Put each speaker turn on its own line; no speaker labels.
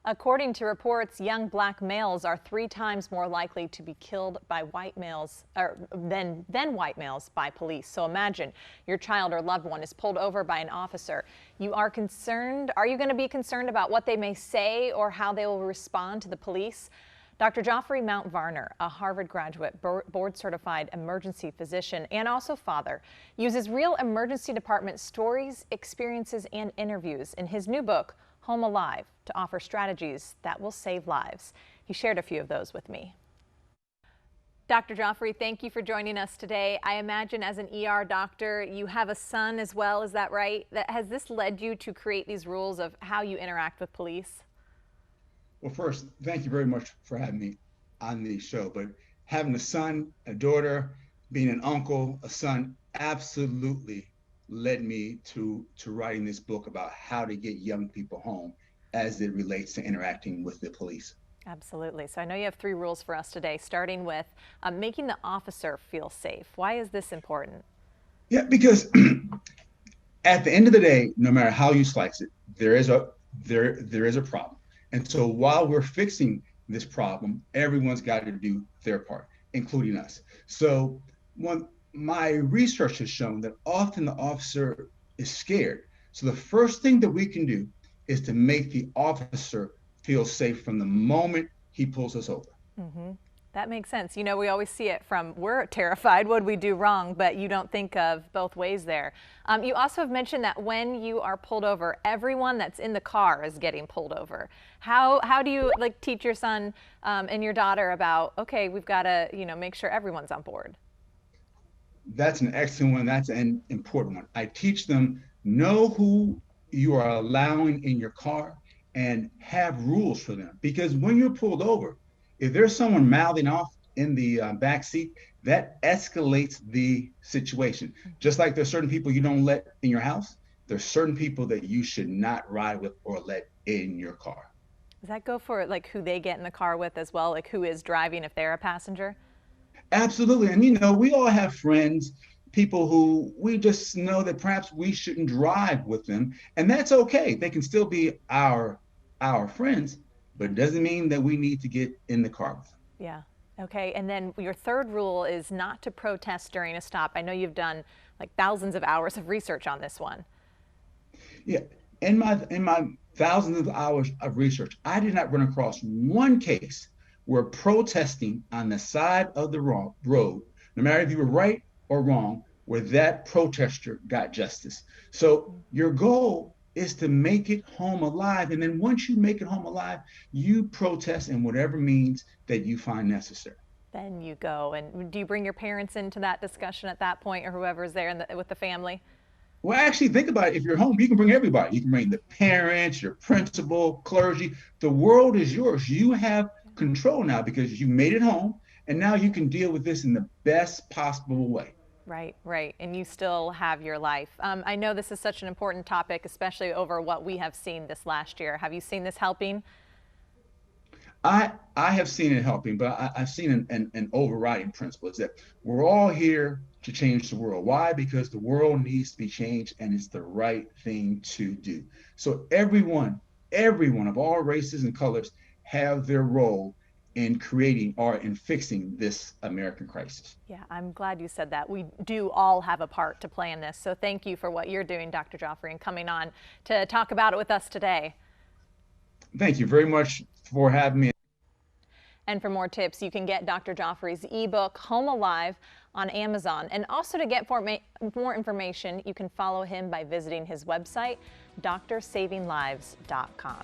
According to reports, young black males are 3 times more likely to be killed by white males than white males by police. So imagine your child or loved one is pulled over by an officer. You are concerned. Are you going to be concerned about what they may say or how they will respond to the police? Dr. Geoffrey Mount Varner, a Harvard graduate, board-certified emergency physician, and also father, uses real emergency department stories, experiences, and interviews in his new book, Home Alive, to offer strategies that will save lives. He shared a few of those with me. Dr. Geoffrey, thank you for joining us today. I imagine as an ER doctor, you have a son as well, is that right? Has this led you to create these rules of how you interact with police?
Well, first, thank you very much for having me on the show. But having a son, a daughter, being an uncle, a son, absolutely led me to writing this book about how to get young people home as it relates to interacting with the police.
Absolutely. So I know you have 3 rules for us today, starting with making the officer feel safe. Why is this important?
Yeah, because at the end of the day, no matter how you slice it, there is a problem. And so while we're fixing this problem, everyone's got to do their part, including us. So my research has shown that often the officer is scared. So the first thing that we can do is to make the officer feel safe from the moment he pulls us over.
Mm-hmm. That makes sense. You know, we always see it from we're terrified, what did we do wrong? But you don't think of both ways there. You also have mentioned that when you are pulled over, everyone that's in the car is getting pulled over. How do you teach your son and your daughter about, okay, we've got to, make sure everyone's on board?
That's an excellent one. That's an important one. I teach them, know who you are allowing in your car and have rules for them. Because when you're pulled over, if there's someone mouthing off in the back seat, that escalates the situation. Just like there's certain people you don't let in your house, there's certain people that you should not ride with or let in your car.
Does that go for who they get in the car with as well, like who is driving if they're a passenger?
Absolutely. And we all have friends, people who we just know that perhaps we shouldn't drive with them. And that's okay. They can still be our friends, but it doesn't mean that we need to get in the car with them.
Yeah. Okay. And then your third rule is not to protest during a stop. I know you've done thousands of hours of research on this one.
Yeah. In my thousands of hours of research, I did not run across one case where protesting on the side of the road, no matter if you were right or wrong, where that protester got justice. So your goal is to make it home alive. And then once you make it home alive, you protest in whatever means that you find necessary.
Then you go. And do you bring your parents into that discussion at that point, or whoever's there with the family?
Well, actually, think about it. If you're home, you can bring everybody. You can bring the parents, your principal, clergy. The world is yours. You have control now because you made it home, and now you can deal with this in the best possible way.
Right, right. And you still have your life. I know this is such an important topic, especially over what we have seen this last year. Have you seen this helping?
I have seen it helping, but I've seen an overriding principle is that we're all here to change the world. Why? Because the world needs to be changed, and it's the right thing to do. So everyone of all races and colors have their role in creating or in fixing this American crisis.
Yeah, I'm glad you said that. We do all have a part to play in this. So thank you for what you're doing, Dr. Geoffrey, and coming on to talk about it with us today.
Thank you very much for having me.
And for more tips, you can get Dr. Geoffrey's ebook, Home Alive, on Amazon. And also to get more information, you can follow him by visiting his website, drsavinglives.com.